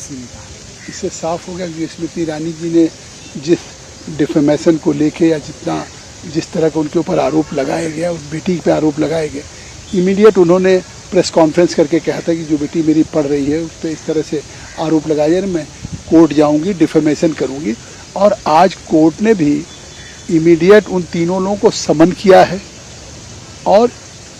किसी ने कहा। इससे साफ हो गया कि स्मृति ईरानी जी ने जिस डिफेमेशन को लेके या जिस तरह का उनके ऊपर आरोप लगाया गया, उस बेटी पे आरोप लगाए गए, इमीडिएट उन्होंने प्रेस कॉन्फ्रेंस करके कहा था कि जो बेटी मेरी पढ़ रही है उस पर इस तरह से आरोप लगाए जा रहे, मैं कोर्ट जाऊंगी, डिफेमेशन करूंगी। और आज कोर्ट ने भी इमीडिएट उन तीनों लोगों को समन किया है और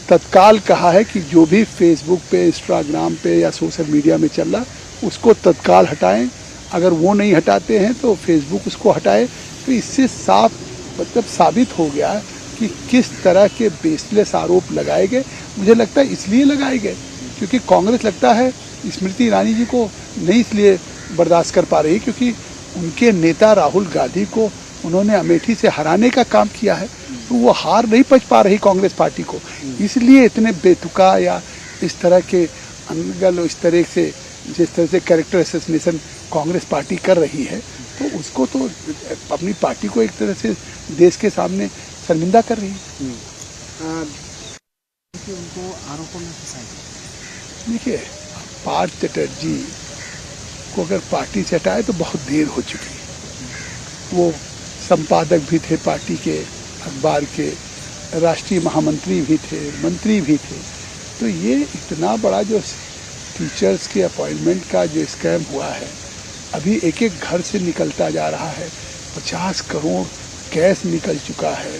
तत्काल कहा है कि जो भी फेसबुक पे, इंस्टाग्राम पे या सोशल मीडिया में चल रहा उसको तत्काल हटाएं। अगर वो नहीं हटाते हैं तो फेसबुक उसको हटाए। तो इससे साफ मतलब साबित हो गया कि किस तरह के बेसलेस आरोप लगाए गए। मुझे लगता है इसलिए लगाए गए क्योंकि कांग्रेस लगता है स्मृति ईरानी जी को नहीं इसलिए बर्दाश्त कर पा रही क्योंकि उनके नेता राहुल गांधी को उन्होंने अमेठी से हराने का काम किया है, तो वो हार नहीं पच पा रही कांग्रेस पार्टी को, इसलिए इतने बेतुका या इस तरह के अनगल, इस तरह से जिस तरह से कैरेक्टर असैसिनेशन कांग्रेस पार्टी कर रही है, तो उसको तो अपनी पार्टी को एक तरह से देश के सामने शर्मिंदा कर रही है। उनको आरोपों में फंसाया। देखिए, पार्थ चटर्जी को अगर पार्टी से हटाए तो बहुत देर हो चुकी है। वो संपादक भी थे पार्टी के, अखबार के राष्ट्रीय महामंत्री भी थे, मंत्री भी थे। तो ये इतना बड़ा जो टीचर्स के अपॉइंटमेंट का जो स्कैम हुआ है, अभी एक एक घर से निकलता जा रहा है, 50 करोड़ कैश निकल चुका है।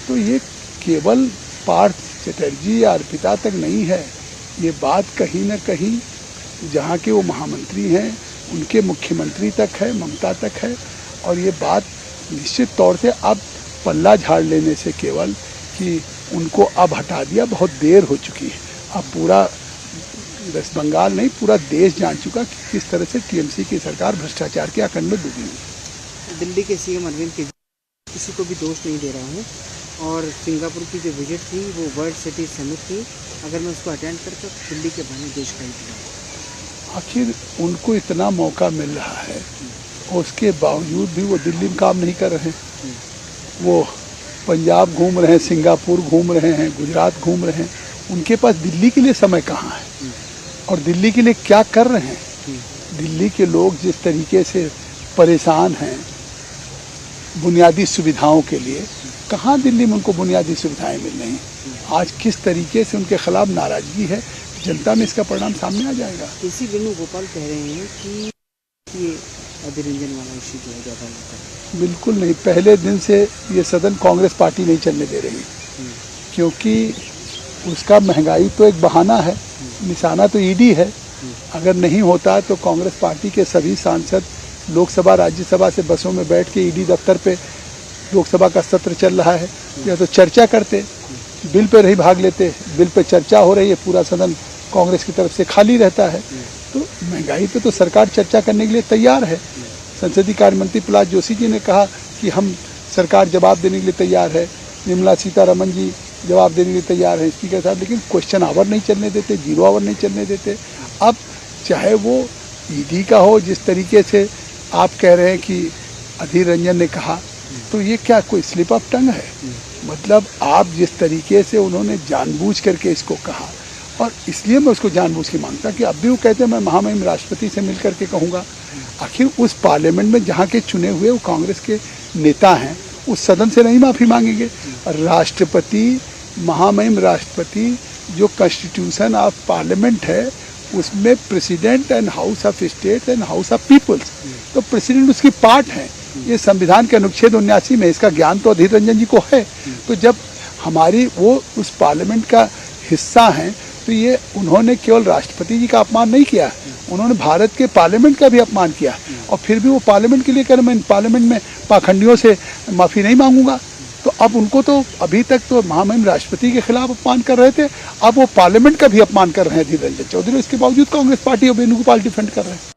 तो ये केवल पार्थ चटर्जी या अर्पिता तक नहीं है, ये बात कहीं ना कहीं जहाँ के वो महामंत्री हैं उनके मुख्यमंत्री तक है, ममता तक है। और ये बात निश्चित तौर से अब पल्ला झाड़ लेने से केवल कि उनको अब हटा दिया, बहुत देर हो चुकी है। अब पूरा वेस्ट बंगाल नहीं, पूरा देश जान चुका कि किस तरह से टीएमसी की सरकार भ्रष्टाचार के आकंड में डूबी हुई। दिल्ली के सीएम अरविंद केजरीवाल किसी को भी दोष नहीं दे रहा हूँ, और सिंगापुर की जो विजिट थी वो वर्ल्ड सिटी समिट थी, अगर मैं उसको अटेंड करता तो दिल्ली के बने देश का ही था। आखिर उनको इतना मौका मिल रहा है, उसके बावजूद भी वो दिल्ली में काम नहीं कर रहे हैं। वो पंजाब घूम रहे हैं, सिंगापुर घूम रहे हैं, गुजरात घूम रहे हैं। उनके पास दिल्ली के लिए समय कहाँ है और दिल्ली के लिए क्या कर रहे हैं? दिल्ली के लोग जिस तरीके से परेशान हैं बुनियादी सुविधाओं के लिए, कहाँ दिल्ली में उनको बुनियादी सुविधाएं मिल रही हैं? आज किस तरीके से उनके खिलाफ नाराजगी है, जनता में इसका परिणाम सामने आ जाएगा। केसी वेणुगोपाल कह रहे हैं कि ये अधीर रंजन वाला इश्यू जो है ज़्यादा होता है। बिल्कुल नहीं, पहले दिन से ये सदन कांग्रेस पार्टी नहीं चलने दे रही, क्योंकि उसका महंगाई तो एक बहाना है, निशाना तो ईडी है। अगर नहीं होता तो कांग्रेस पार्टी के सभी सांसद लोकसभा राज्यसभा से बसों में बैठ के ईडी दफ्तर पे, लोकसभा का सत्र चल रहा है, या तो चर्चा करते, बिल पे नहीं भाग लेते। बिल पे चर्चा हो रही है, पूरा सदन कांग्रेस की तरफ से खाली रहता है। तो महंगाई पे तो सरकार चर्चा करने के लिए तैयार है। संसदीय कार्य मंत्री प्रहलाद जोशी जी ने कहा कि हम सरकार जवाब देने के लिए तैयार है, निर्मला सीतारमण जी जवाब देने के लिए तैयार है स्पीकर साहब, लेकिन क्वेश्चन आवर नहीं चलने देते, 0 आवर नहीं चलने देते। अब चाहे वो ईडी का हो, जिस तरीके से आप कह रहे हैं कि अधीर रंजन ने कहा, तो ये क्या कोई स्लिप ऑफ टंग है? मतलब आप जिस तरीके से उन्होंने जानबूझ करके इसको कहा, और इसलिए मैं उसको जानबूझ के मांगता कि अब भी वो कहते हैं मैं महामहिम राष्ट्रपति से मिल करके कहूँगा। आखिर उस पार्लियामेंट में जहाँ के चुने हुए वो कांग्रेस के नेता हैं, उस सदन से नहीं माफ़ी मांगेंगे? राष्ट्रपति, महामहिम राष्ट्रपति, जो कॉन्स्टिट्यूशन ऑफ पार्लियामेंट है उसमें president and house of state and house of peoples, तो प्रेसिडेंट उसकी पार्ट है। ये संविधान के अनुच्छेद 79 में, इसका ज्ञान तो अधीर रंजन जी को है। तो जब हमारी वो उस पार्लियामेंट का हिस्सा हैं, तो ये उन्होंने केवल राष्ट्रपति जी का अपमान नहीं किया, उन्होंने भारत के पार्लियामेंट का भी अपमान किया। और फिर भी वो पार्लियामेंट के लिए कह रहे मैं पार्लियामेंट में पाखंडियों से माफ़ी नहीं मांगूंगा। तो अब उनको तो अभी तक तो महामहिम राष्ट्रपति के खिलाफ अपमान कर रहे थे, अब वो पार्लियामेंट का भी अपमान कर रहे हैं अधीर रंजन चौधरी। इसके बावजूद कांग्रेस पार्टी और वेणुगोपाल डिफेंड कर रहे हैं।